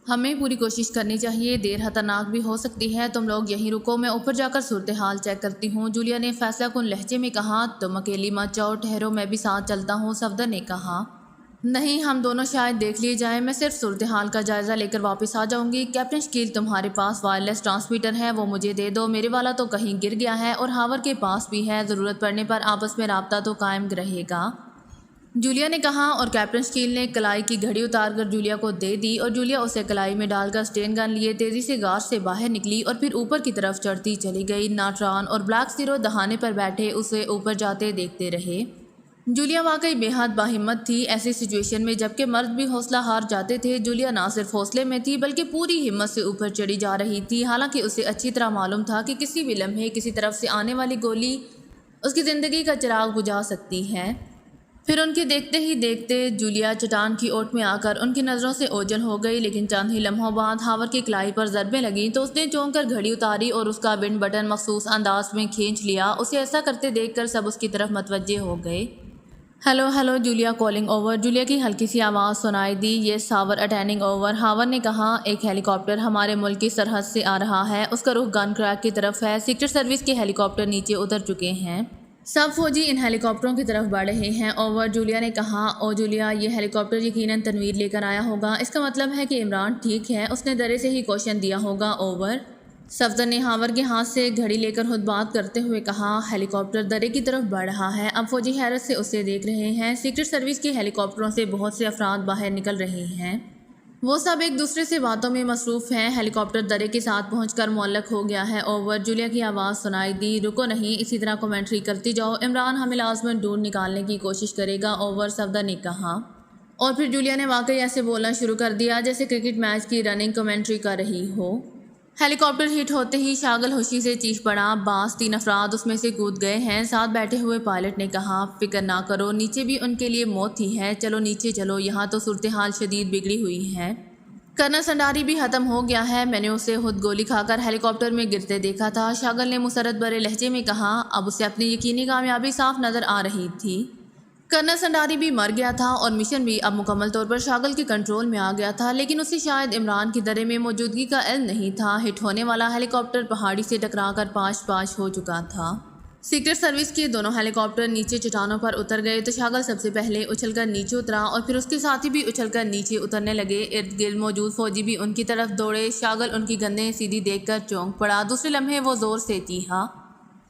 ہمیں پوری کوشش کرنی چاہیے، دیر خطرناک بھی ہو سکتی ہے، تم لوگ یہیں رکو، میں اوپر جا کر صورتحال چیک کرتی ہوں، جولیا نے فیصلہ کن لہجے میں کہا۔ تم اکیلی مت جاؤ، ٹھہرو، میں بھی ساتھ چلتا ہوں، صفدر نے کہا۔ نہیں، ہم دونوں شاید دیکھ لیے جائیں، میں صرف صورتحال کا جائزہ لے کر واپس آ جاؤں گی۔ کیپٹن شکیل، تمہارے پاس وائرلیس ٹرانسمیٹر ہے، وہ مجھے دے دو، میرے والا تو کہیں گر گیا ہے اور ہاور کے پاس بھی ہے، ضرورت پڑنے پر آپس میں رابطہ تو قائم رہے گا، جولیا نے کہا، اور کیپٹن شکیل نے کلائی کی گھڑی اتار کر جولیا کو دے دی اور جولیا اسے کلائی میں ڈال کر سٹین گن لیے تیزی سے غار سے باہر نکلی اور پھر اوپر کی طرف چڑھتی چلی گئی۔ ناٹران اور بلیک زیرو دہانے پر بیٹھے اسے اوپر جاتے دیکھتے رہے۔ جولیا واقعی بے حد باہمت تھی، ایسی سچویشن میں جبکہ مرد بھی حوصلہ ہار جاتے تھے، جولیا نہ صرف حوصلے میں تھی بلکہ پوری ہمت سے اوپر چڑھی جا رہی تھی، حالانکہ اسے اچھی طرح معلوم تھا کہ کسی بھی لمحے کسی طرف سے آنے والی گولی اس کی زندگی کا چراغ بجھا سکتی ہے۔ پھر ان کے دیکھتے ہی دیکھتے جولیا چٹان کی اوٹ میں آ کر ان کی نظروں سے اوجھل ہو گئی، لیکن چند ہی لمحوں بعد ہاور کی کلائی پر ضربیں لگیں تو اس نے چونک کر گھڑی اتاری اور اس کا ونڈ بٹن مخصوص انداز میں کھینچ لیا۔ اسے ایسا کرتے دیکھ کر سب اس کی طرف متوجہ ہو گئے۔ Hello hello Julia calling over, Julia کی ہلکی سی آواز سنائی دی۔ یہ ساور اٹینڈنگ اوور، ہاور نے کہا، ایک ہیلی کاپٹر ہمارے ملک کی سرحد سے آ رہا ہے، اس کا رخ گن کریک کی طرف ہے، سیکرٹ سروس کے ہیلی کاپٹر نیچے اتر چکے ہیں، سب فوجی ان ہیلی کاپٹروں کی طرف بڑھ رہے ہیں، اوور، جولیا نے کہا۔ او جولیا، یہ ہیلی کاپٹر یقیناً تنویر لے کر آیا ہوگا، اس کا مطلب ہے کہ عمران ٹھیک ہے، اس نے درے سے ہی کوشن دیا ہوگا، اوور۔ صفدر نے ہاور کے ہاتھ سے گھڑی لے کر خود بات کرتے ہوئے کہا، ہیلی کاپٹر درے کی طرف بڑھ رہا ہے، اب فوجی حیرت سے اسے دیکھ رہے ہیں، سیکرٹ سروس کے ہیلی کاپٹروں سے بہت سے افراد باہر نکل رہے ہیں، وہ سب ایک دوسرے سے باتوں میں مصروف ہیں، ہیلی کاپٹر درے کے ساتھ پہنچ کر معلق ہو گیا ہے، اوور، جولیا کی آواز سنائی دی۔ رکو نہیں، اسی طرح کومنٹری کرتی جاؤ، عمران ہمیں لازماً ڈھونڈ نکالنے کی کوشش کرے گا، اوور، صفدر نے کہا۔ اور پھر جولیا نے واقعی ایسے بولنا شروع کر دیا جیسے کرکٹ میچ کی رننگ کومنٹری کر رہی ہو۔ ہیلی کاپٹر ہٹ ہوتے ہی شاغل خوشی سے چیخ پڑا، باس 3 افراد اس میں سے کود گئے ہیں، ساتھ بیٹھے ہوئے پائلٹ نے کہا، فکر نہ کرو، نیچے بھی ان کے لیے موت ہی ہے، چلو نیچے چلو، یہاں تو صورتحال شدید بگڑی ہوئی ہے، کرنل سنڈاری بھی ختم ہو گیا ہے، میں نے اسے خود گولی کھا کر ہیلی کاپٹر میں گرتے دیکھا تھا، شاغل نے مسرت بھرے لہجے میں کہا، اب اسے اپنی یقینی کامیابی صاف نظر آ رہی تھی، کرنل سنڈاری بھی مر گیا تھا اور مشن بھی اب مکمل طور پر شاغل کے کنٹرول میں آ گیا تھا، لیکن اسے شاید عمران کی درے میں موجودگی کا علم نہیں تھا، ہٹ ہونے والا ہیلی کاپٹر پہاڑی سے ٹکرا کر پاش پاش ہو چکا تھا۔ سیکرٹ سروس کے دونوں ہیلی کاپٹر نیچے چٹانوں پر اتر گئے تو شاغل سب سے پہلے اچھل کر نیچے اترا اور پھر اس کے ساتھی بھی اچھل کر نیچے اترنے لگے، ارد گرد موجود فوجی بھی ان کی طرف دوڑے، شاغل ان کی گندیں سیدھی دیکھ کر چونک پڑا، دوسرے لمحے وہ زور سے چیخا،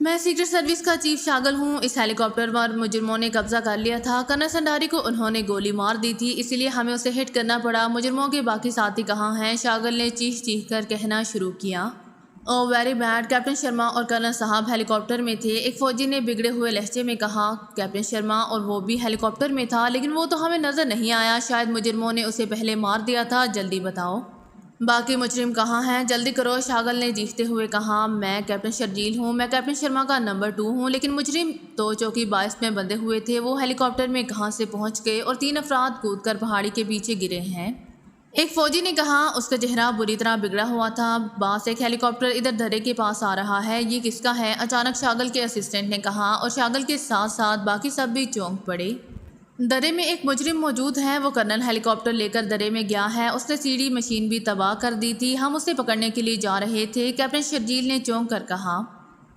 میں سیکرٹ سروس کا چیف شاغل ہوں، اس ہیلی کاپٹر پر مجرموں نے قبضہ کر لیا تھا، کرنل سنڈاری کو انہوں نے گولی مار دی تھی، اسی لیے ہمیں اسے ہٹ کرنا پڑا، مجرموں کے باقی ساتھی کہاں ہیں، شاغل نے چیخ چیخ کر کہنا شروع کیا۔ او ویری بیڈ، کیپٹن شرما اور کرنل صاحب ہیلی کاپٹر میں تھے، ایک فوجی نے بگڑے ہوئے لہجے میں کہا، کیپٹن شرما اور وہ بھی ہیلی کاپٹر میں تھا، لیکن وہ تو ہمیں نظر نہیں آیا، شاید مجرموں نے اسے پہلے مار دیا تھا، جلدی بتاؤ باقی مجرم کہاں ہیں، جلدی کرو، شاغل نے چیختے ہوئے کہا، میں کیپٹن شرجیل ہوں، میں کیپٹن شرما کا نمبر 2 ہوں، لیکن مجرم تو چوکی 22 میں بندھے ہوئے تھے، وہ ہیلی کاپٹر میں کہاں سے پہنچ گئے اور 3 افراد کود کر پہاڑی کے پیچھے گرے ہیں، ایک فوجی نے کہا، اس کا چہرہ بری طرح بگڑا ہوا تھا، باس ایک ہیلی کاپٹر ادھر درے کے پاس آ رہا ہے، یہ کس کا ہے، اچانک شاغل کے اسسٹنٹ نے کہا، اور شاغل کے ساتھ ساتھ باقی سب بھی چونک پڑے، درے میں ایک مجرم موجود ہے، وہ کرنل ہیلی کاپٹر لے کر درے میں گیا ہے، اس نے سیڑھی مشین بھی تباہ کر دی تھی، ہم اسے پکڑنے کے لیے جا رہے تھے، کیپٹن شرجیل نے چونک کر کہا،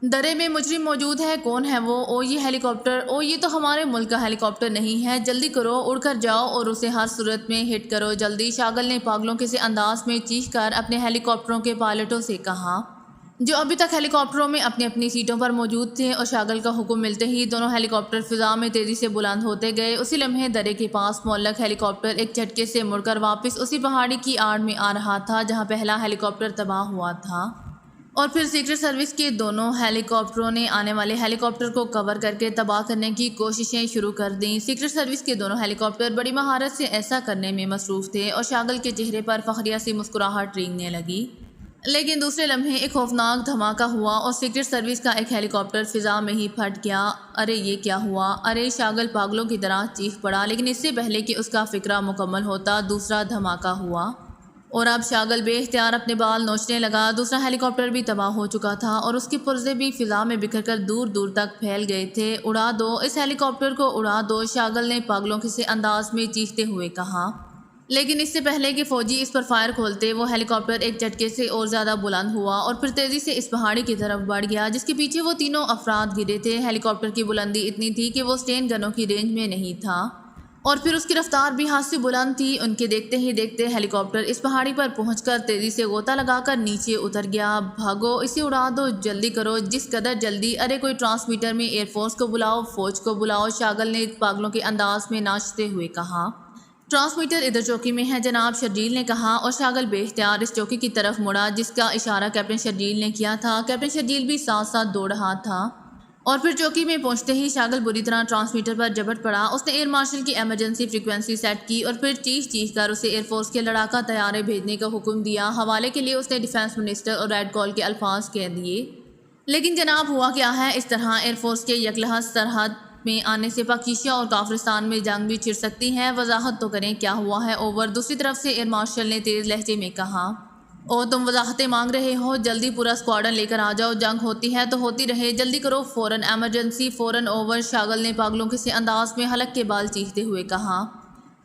درے میں مجرم موجود ہے، کون ہے وہ، او یہ ہیلی کاپٹر، او یہ تو ہمارے ملک کا ہیلی کاپٹر نہیں ہے، جلدی کرو، اڑ کر جاؤ اور اسے ہر صورت میں ہٹ کرو، جلدی، شاغل نے پاگلوں کے سے انداز میں چیخ کر اپنے ہیلی کاپٹروں کے پائلٹوں سے کہا، جو ابھی تک ہیلی کاپٹروں میں اپنی اپنی سیٹوں پر موجود تھے، اور شاغل کا حکم ملتے ہی دونوں ہیلی کاپٹر فضا میں تیزی سے بلند ہوتے گئے، اسی لمحے درے کے پاس معلق ہیلی کاپٹر ایک جھٹکے سے مڑ کر واپس اسی پہاڑی کی آڑ میں آ رہا تھا جہاں پہلا ہیلی کاپٹر تباہ ہوا تھا، اور پھر سیکرٹ سروس کے دونوں ہیلی کاپٹروں نے آنے والے ہیلی کاپٹر کو کور کر کے تباہ کرنے کی کوششیں شروع کر دیں، سیکرٹ سروس کے دونوں ہیلی کاپٹر بڑی مہارت سے ایسا کرنے میں مصروف تھے اور شاغل کے چہرے پر فخریہ سی مسکراہٹ رینگنے لگی، لیکن دوسرے لمحے ایک خوفناک دھماکہ ہوا اور سیکرٹ سروس کا ایک ہیلی کاپٹر فضا میں ہی پھٹ گیا، ارے یہ کیا ہوا، ارے، شاغل پاگلوں کی طرح چیخ پڑا، لیکن اس سے پہلے کہ اس کا فکرہ مکمل ہوتا دوسرا دھماکہ ہوا، اور اب شاغل بے اختیار اپنے بال نوچنے لگا، دوسرا ہیلی کاپٹر بھی تباہ ہو چکا تھا اور اس کے پرزے بھی فضا میں بکھر کر دور دور تک پھیل گئے تھے، اڑا دو، اس ہیلی کاپٹر کو اڑا دو، شاغل نے پاگلوں کے سے انداز میں چیختے ہوئے کہا، لیکن اس سے پہلے کہ فوجی اس پر فائر کھولتے وہ ہیلی کاپٹر ایک جھٹکے سے اور زیادہ بلند ہوا اور پھر تیزی سے اس پہاڑی کی طرف بڑھ گیا جس کے پیچھے وہ تینوں افراد گرے تھے۔ ہیلی کاپٹر کی بلندی اتنی تھی کہ وہ اسٹین گنوں کی رینج میں نہیں تھا اور پھر اس کی رفتار بھی حد سے بلند تھی۔ ان کے دیکھتے ہی دیکھتے ہیلی کاپٹر اس پہاڑی پر پہنچ کر تیزی سے غوطہ لگا کر نیچے اتر گیا۔ بھاگو، اسے اڑا دو، جلدی کرو، جس قدر جلدی، ارے کوئی ٹرانسمیٹر میں ایئر فورس کو بلاؤ، فوج کو بلاؤ، شاگل نے پاگلوں کے انداز میں ناچتے ہوئے کہا۔ ٹرانسمیٹر ادھر چوکی میں ہے جناب، شرجیل نے کہا اور شاگل بے اختیار اس چوکی کی طرف مڑا جس کا اشارہ کیپٹن شرجیل نے کیا تھا۔ کیپٹن شرجیل بھی ساتھ ساتھ دوڑ رہا تھا اور پھر چوکی میں پہنچتے ہی شاگل بری طرح ٹرانسمیٹر پر جھپٹ پڑا۔ اس نے ایئر مارشل کی ایمرجنسی فریکوینسی سیٹ کی اور پھر چیخ چیخ کر اسے ایئر فورس کے لڑاکا طیارے بھیجنے کا حکم دیا۔ حوالے کے لیے اس نے ڈیفنس منسٹر اور ریڈ کال کے الفاظ کہہ دیے۔ لیکن جناب ہوا کیا ہے؟ اس طرح ایئر فورس کے یکلحظ سرحد میں آنے سے پاکیزیہ اور کافرستان میں جنگ بھی چھڑ سکتی ہے۔ وضاحت تو کریں کیا ہوا ہے، اوور۔ دوسری طرف سے ایئر مارشل نے تیز لہجے میں کہا۔ او تم وضاحتیں مانگ رہے ہو؟ جلدی پورا اسکواڈن لے کر آ جاؤ، جنگ ہوتی ہے تو ہوتی رہے، جلدی کرو، فوراً ایمرجنسی، فوراً، اوور۔ شاگل نے پاگلوں کے سے انداز میں حلق کے بال چیختے ہوئے کہا۔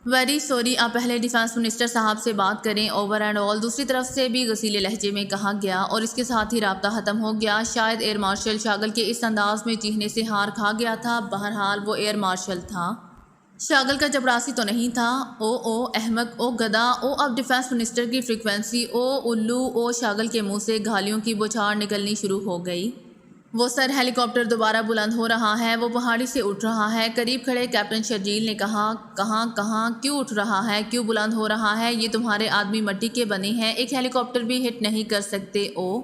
ویری سوری، آپ پہلے ڈیفنس منسٹر صاحب سے بات کریں، اوور اینڈ آل۔ دوسری طرف سے بھی غصیلے لہجے میں کہا گیا اور اس کے ساتھ ہی رابطہ ختم ہو گیا۔ شاید ایئر مارشل شاگل کے اس انداز میں چیخنے سے ہار کھا گیا تھا۔ بہرحال وہ ایئر مارشل تھا، شاگل کا چپراسی تو نہیں تھا۔ او احمق، او گدھا، او اب ڈیفنس منسٹر کی فریکوینسی، او الو، او شاگل کے منہ سے گھالیوں کی بوچھار نکلنی شروع ہو گئی۔ وہ سر، ہیلی کاپٹر دوبارہ بلند ہو رہا ہے، وہ پہاڑی سے اٹھ رہا ہے۔ قریب کھڑے کیپٹن شرجیل نے کہا۔ کہاں، کیوں اٹھ رہا ہے، کیوں بلند ہو رہا ہے؟ یہ تمہارے آدمی مٹی کے بنے ہیں، ایک ہیلی کاپٹر بھی ہٹ نہیں کر سکتے۔ او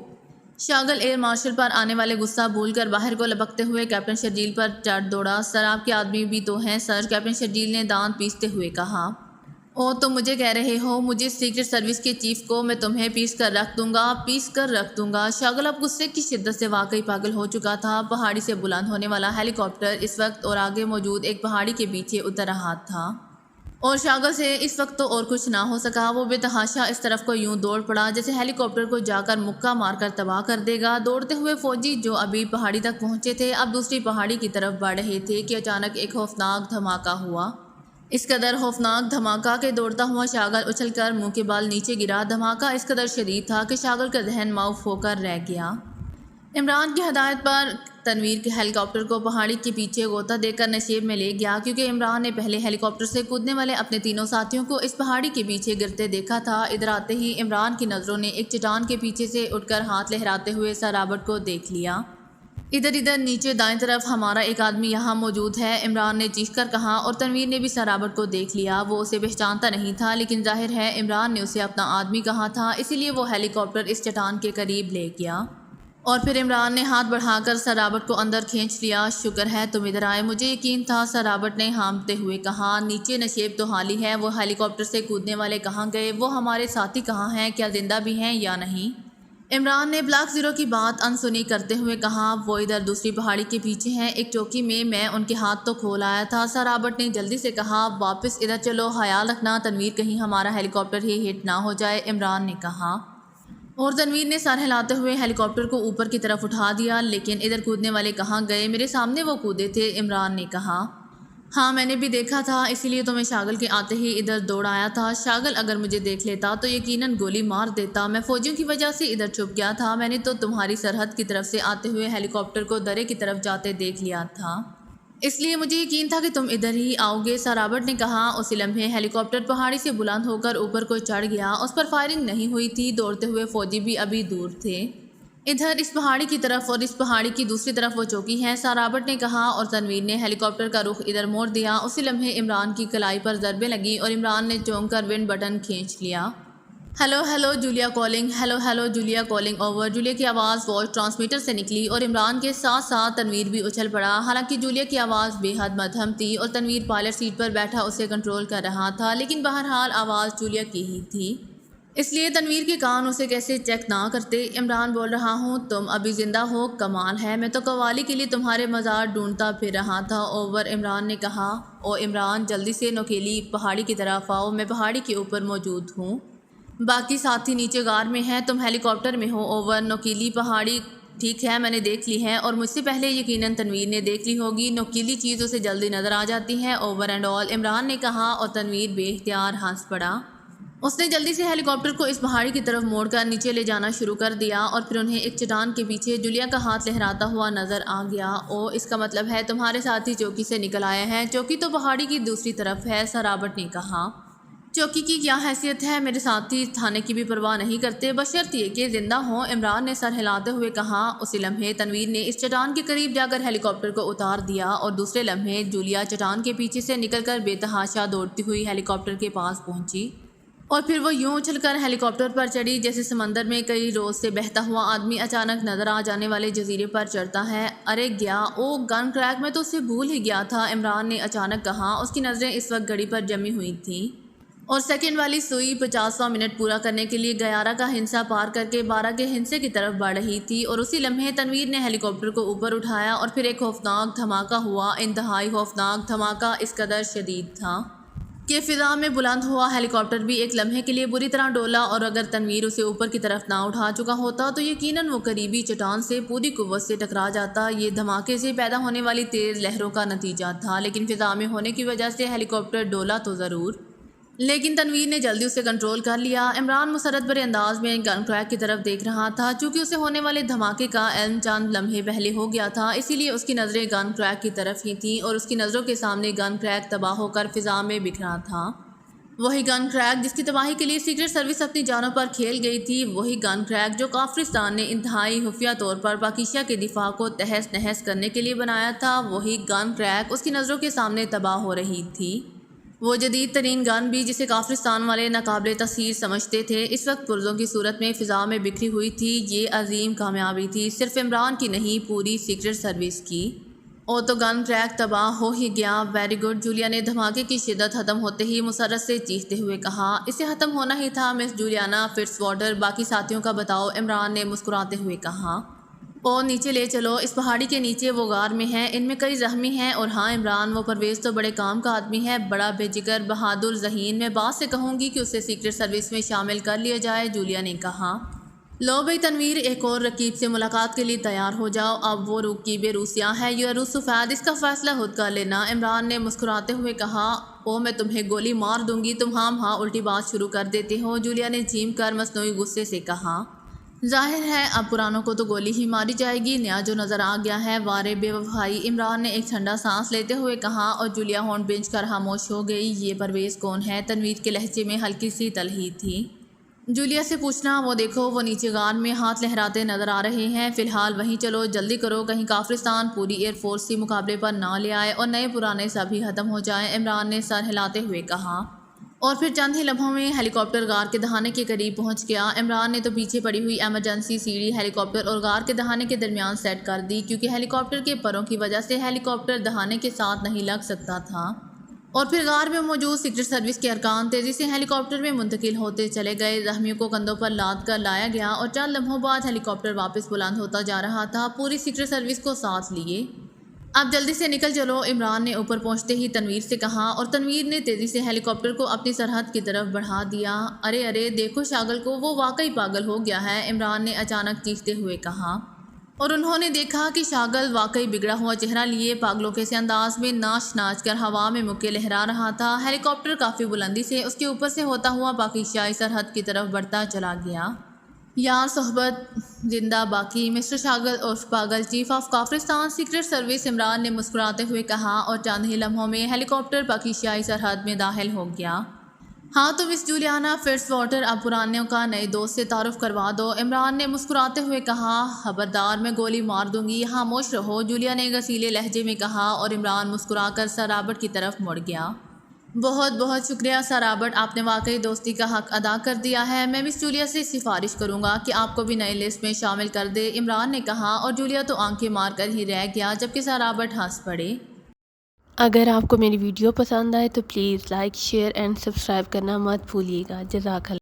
شاگل ایئر مارشل پر آنے والے غصہ بھول کر باہر کو لپکتے ہوئے کیپٹن شرجیل پر چڑھ دوڑا۔ سر، آپ کے آدمی بھی تو ہیں سر، کیپٹن شرجیل نے دانت پیستے ہوئے کہا۔ او تم مجھے کہہ رہے ہو؟ مجھے سیکرٹ سروس کے چیف کو میں تمہیں پیس کر رکھ دوں گا۔ شاگل اب غصے کی شدت سے واقعی پاگل ہو چکا تھا۔ پہاڑی سے بلند ہونے والا ہیلی کاپٹر اس وقت اور آگے موجود ایک پہاڑی کے پیچھے اتر رہا تھا اور شاگل سے اس وقت تو اور کچھ نہ ہو سکا۔ وہ بے تحاشا اس طرف کو یوں دوڑ پڑا جیسے ہیلی کاپٹر کو جا کر مکہ مار کر تباہ کر دے گا۔ دوڑتے ہوئے فوجی جو ابھی پہاڑی تک پہنچے تھے اب دوسری پہاڑی کی طرف بڑھ رہے تھے کہ اچانک ایک خوفناک دھماکہ ہوا۔ اس قدر خوفناک دھماکہ کہ دوڑتا ہوا شاگل اچھل کر منہ کے بال نیچے گرا۔ دھماکہ اس قدر شدید تھا کہ شاگل کا ذہن معاف ہو کر رہ گیا۔ عمران کی ہدایت پر تنویر کے ہیلی کاپٹر کو پہاڑی کے پیچھے غوطہ دے کر نشیب میں لے گیا کیونکہ عمران نے پہلے ہیلی کاپٹر سے کودنے والے اپنے تینوں ساتھیوں کو اس پہاڑی کے پیچھے گرتے دیکھا تھا۔ ادھر آتے ہی عمران کی نظروں نے ایک چٹان کے پیچھے سے اٹھ کر ہاتھ لہراتے ہوئے سر رابرٹ کو دیکھ لیا۔ ادھر نیچے دائیں طرف ہمارا ایک آدمی یہاں موجود ہے، عمران نے چیخ کر کہا اور تنویر نے بھی سر رابرٹ کو دیکھ لیا۔ وہ اسے پہچانتا نہیں تھا لیکن ظاہر ہے عمران نے اسے اپنا آدمی کہا تھا، اسی لیے وہ ہیلی کاپٹر اس چٹان کے قریب لے گیا اور پھر عمران نے ہاتھ بڑھا کر سر رابرٹ کو اندر کھینچ لیا۔ شکر ہے تم ادھر آئے، مجھے یقین تھا، سر رابرٹ نے ہامتے ہوئے کہا۔ نیچے نشیب تو حالی ہے، وہ ہیلی کاپٹر سے کودنے والے کہاں گئے؟ وہ ہمارے ساتھی کہاں ہیں؟ کیا زندہ بھی ہیں یا نہیں؟ عمران نے بلاک زیرو کی بات انسنی کرتے ہوئے کہا۔ وہ ادھر دوسری پہاڑی کے پیچھے ہیں، ایک چوکی میں ان کے ہاتھ تو کھول آیا تھا۔ سر رابرٹ نے جلدی سے کہا۔ واپس ادھر چلو، خیال رکھنا تنویر کہیں ہمارا ہیلی کاپٹر ہی ہٹ نہ ہو جائے، عمران نے کہا اور تنویر نے سر ہلاتے ہوئے ہیلی کاپٹر کو اوپر کی طرف اٹھا دیا۔ لیکن ادھر کودنے والے کہاں گئے؟ میرے سامنے وہ کودے تھے، عمران نے کہا۔ ہاں میں نے بھی دیکھا تھا، اسی لیے تو میں شاگل کے آتے ہی ادھر دوڑ آیا تھا۔ شاگل اگر مجھے دیکھ لیتا تو یقیناً گولی مار دیتا، میں فوجیوں کی وجہ سے ادھر چھپ گیا تھا۔ میں نے تو تمہاری سرحد کی طرف سے آتے ہوئے ہیلی کاپٹر کو درے کی طرف جاتے دیکھ لیا تھا، اس لیے مجھے یقین تھا کہ تم ادھر ہی آؤ گے، سر رابرٹ نے کہا۔ اسی لمحے ہیلی کاپٹر پہاڑی سے بلند ہو کر اوپر کو چڑھ گیا۔ اس پر فائرنگ نہیں ہوئی تھی، دوڑتے ہوئے فوجی بھی ابھی دور تھے۔ ادھر اس پہاڑی کی طرف اور اس پہاڑی کی دوسری طرف وہ چوکی ہے، سر رابرٹ نے کہا اور تنویر نے ہیلی کاپٹر کا رخ ادھر موڑ دیا۔ اسی لمحے عمران کی کلائی پر ضربیں لگیں اور عمران نے چونک کر ونڈ بٹن کھینچ لیا۔ Hello Julia calling, hello Julia calling, over. Julia کی آواز وائس ٹرانسمیٹر سے نکلی اور عمران کے ساتھ ساتھ تنویر بھی اچھل پڑا۔ حالانکہ جولیا کی آواز بے حد مدھم تھی اور تنویر پائلٹ سیٹ پر بیٹھا اسے کنٹرول کر رہا تھا، لیکن بہرحال آواز جولیا کی ہی تھی، اس لیے تنویر کے کان اسے کیسے چیک نہ کرتے۔ عمران بول رہا ہوں، تم ابھی زندہ ہو، کمال ہے، میں تو قوالی کے لیے تمہارے مزار ڈھونڈتا پھر رہا تھا، اوور، عمران نے کہا۔ او عمران، جلدی سے نوکیلی پہاڑی کی طرف آؤ، میں پہاڑی کے اوپر موجود ہوں، باقی ساتھی نیچے غار میں ہیں، تم ہیلی کاپٹر میں ہو، اوور۔ نوکیلی پہاڑی ٹھیک ہے میں نے دیکھ لی ہے اور مجھ سے پہلے یقیناً تنویر نے دیکھ لی ہوگی، نوکیلی چیز اسے جلدی نظر آ جاتی ہے اوور اینڈ آل، عمران نے کہا اور تنویر بے اختیار ہنس پڑا۔ اس نے جلدی سے ہیلی کاپٹر کو اس پہاڑی کی طرف موڑ کر نیچے لے جانا شروع کر دیا اور پھر انہیں ایک چٹان کے پیچھے جولیا کا ہاتھ لہراتا ہوا نظر آ گیا۔ او اس کا مطلب ہے تمہارے ساتھی چوکی سے نکل آئے ہیں۔ چوکی تو پہاڑی کی دوسری طرف ہے، سر رابرٹ نے کہا۔ چوکی کی کیا حیثیت ہے، میرے ساتھی تھانے کی بھی پرواہ نہیں کرتے بشرط یہ کہ زندہ ہوں، عمران نے سر ہلاتے ہوئے کہا۔ اسی لمحے تنویر نے اس چٹان کے قریب جا کر ہیلی کاپٹر کو اتار دیا اور دوسرے لمحے جولیا چٹان کے پیچھے سے نکل کر بے تحاشا دوڑتی ہوئی ہیلی کاپٹر کے پاس پہنچی اور پھر وہ یوں اچھل کر ہیلی کاپٹر پر چڑھی جیسے سمندر میں کئی روز سے بہتا ہوا آدمی اچانک نظر آ جانے والے جزیرے پر چڑھتا ہے۔ ارے گیا، او گن کریک، میں تو اسے بھول ہی گیا تھا، عمران نے اچانک کہا۔ اس کی نظریں اس وقت گھڑی پر جمی ہوئی تھیں اور سیکنڈ والی سوئی 50واں منٹ پورا کرنے کے لیے 11 کا ہندسہ پار کر کے 12 کے ہندسے کی طرف بڑھ رہی تھی اور اسی لمحے تنویر نے ہیلی کاپٹر کو اوپر اٹھایا اور پھر ایک خوفناک دھماکہ ہوا، انتہائی خوفناک دھماکہ، اس قدر شدید تھا کہ فضا میں بلند ہوا ہیلی کاپٹر بھی ایک لمحے کے لیے بری طرح ڈولا اور اگر تنویر اسے اوپر کی طرف نہ اٹھا چکا ہوتا تو یقیناً وہ قریبی چٹان سے پوری قوت سے ٹکرا جاتا۔ یہ دھماکے سے پیدا ہونے والی تیز لہروں کا نتیجہ تھا، لیکن فضا میں ہونے کی وجہ سے ہیلی کاپٹر ڈولا تو ضرور، لیکن تنویر نے جلدی اسے کنٹرول کر لیا۔ عمران مسرت بھرے انداز میں گن کریک کی طرف دیکھ رہا تھا۔ چونکہ اسے ہونے والے دھماکے کا علم چند لمحے پہلے ہو گیا تھا، اسی لیے اس کی نظریں گن کریک کی طرف ہی تھیں اور اس کی نظروں کے سامنے گن کریک تباہ ہو کر فضا میں بکھرا تھا۔ وہی گن کریک جس کی تباہی کے لیے سیکرٹ سروس اپنی جانوں پر کھیل گئی تھی، وہی گن کریک جو کافرستان نے انتہائی خفیہ طور پر پاکیزہ کے دفاع کو تہس نہس کرنے کے لیے بنایا تھا، وہی گن کریک اس کی نظروں کے سامنے تباہ ہو رہی تھی۔ وہ جدید ترین گن بھی جسے کافرستان والے ناقابل تسخیر سمجھتے تھے، اس وقت پرزوں کی صورت میں فضا میں بکھری ہوئی تھی۔ یہ عظیم کامیابی تھی، صرف عمران کی نہیں، پوری سیکرٹ سروس کی۔ او تو گن کریک تباہ ہو ہی گیا، ویری گڈ، جولیا نے دھماکے کی شدت ختم ہوتے ہی مسرت سے چیختے ہوئے کہا۔ اسے ختم ہونا ہی تھا مس جولیانا فٹس واٹر، باقی ساتھیوں کا بتاؤ، عمران نے مسکراتے ہوئے کہا۔ او نیچے لے چلو، اس پہاڑی کے نیچے وہ غار میں ہیں، ان میں کئی زخمی ہیں، اور ہاں عمران، وہ پرویز تو بڑے کام کا آدمی ہے، بڑا بے جگر، بہادر، ذہین، میں بات سے کہوں گی کہ اسے سیکرٹ سروس میں شامل کر لیا جائے، جولیا نے کہا۔ لو بھئی تنویر، ایک اور رقیب سے ملاقات کے لیے تیار ہو جاؤ، اب وہ رقیب روسیہ ہے یا روس سفید، اس کا فیصلہ خود کر لینا، عمران نے مسکراتے ہوئے کہا۔ او میں تمہیں گولی مار دوں گی، تم ہاں الٹی بات شروع کر دیتے ہو، جولیا نے جھیم کر مصنوعی غصے سے کہا۔ ظاہر ہے اب پرانوں کو تو گولی ہی ماری جائے گی، نیا جو نظر آ گیا ہے وارے بے وفائی، عمران نے ایک ٹھنڈا سانس لیتے ہوئے کہا اور جولیا ہونٹ بھینچ کر خاموش ہو گئی۔ یہ پرویز کون ہے؟ تنویر کے لہجے میں ہلکی سی تلخی تھی۔ جولیا سے پوچھنا، وہ دیکھو وہ نیچے غار میں ہاتھ لہراتے نظر آ رہے ہیں، فی الحال وہیں چلو، جلدی کرو، کہیں کافرستان پوری ایئر فورس سے مقابلے پر نہ لے آئے اور نئے پرانے سبھی ختم ہو جائیں، عمران نے سر ہلاتے ہوئے کہا۔ اور پھر چند ہی لمحوں میں ہیلی کاپٹر غار کے دہانے کے قریب پہنچ گیا۔ عمران نے تو پیچھے پڑی ہوئی ایمرجنسی سیڑھی ہیلی کاپٹر اور غار کے دہانے کے درمیان سیٹ کر دی، کیونکہ ہیلی کاپٹر کے پروں کی وجہ سے ہیلی کاپٹر دہانے کے ساتھ نہیں لگ سکتا تھا۔ اور پھر غار میں موجود سیکرٹ سروس کے ارکان تیزی سے ہیلی کاپٹر میں منتقل ہوتے چلے گئے، زخمیوں کو کندھوں پر لاد کر لایا گیا اور چند لمحوں بعد ہیلی کاپٹر واپس بلند ہوتا جا رہا تھا، پوری سیکرٹ سروس کو ساتھ لیے۔ اب جلدی سے نکل چلو، عمران نے اوپر پہنچتے ہی تنویر سے کہا اور تنویر نے تیزی سے ہیلی کاپٹر کو اپنی سرحد کی طرف بڑھا دیا۔ ارے دیکھو شاگل کو، وہ واقعی پاگل ہو گیا ہے، عمران نے اچانک چیختے ہوئے کہا۔ اور انہوں نے دیکھا کہ شاگل واقعی بگڑا ہوا چہرہ لیے پاگلوں کے سے انداز میں ناچ ناچ کر ہوا میں مکے لہرا رہا تھا۔ ہیلی کاپٹر کافی بلندی سے اس کے اوپر سے ہوتا ہوا پاکیزائی سرحد کی طرف بڑھتا چلا گیا۔ یار صحبت زندہ باقی، مسٹر شاگل عرف پاگل، chief of Kafiristan secret service, Imran نے مسکراتے ہوئے کہا اور چند ہی لمحوں میں ہیلی کاپٹر پاکیزائی سرحد میں داخل ہو گیا۔ ہاں تو مس جولیانا فٹس واٹر، اب پرانوں کا نئے دوست سے تعارف کروا دو، عمران نے مسکراتے ہوئے کہا۔ خبردار، میں گولی مار دوں گی، خاموش رہو، جولیا نے غصیلے لہجے میں کہا اور عمران مسکرا کر سر رابرٹ کی طرف مڑ گیا۔ بہت شکریہ سر رابرٹ، آپ نے واقعی دوستی کا حق ادا کر دیا ہے، میں مس جولیا سے سفارش کروں گا کہ آپ کو بھی نئی لسٹ میں شامل کر دے، عمران نے کہا اور جولیا تو آنکھیں مار کر ہی رہ گیا جبکہ سر رابرٹ ہنس پڑے۔ اگر آپ کو میری ویڈیو پسند آئے تو please like, share and subscribe کرنا مت بھولیے گا۔ جزاک اللہ۔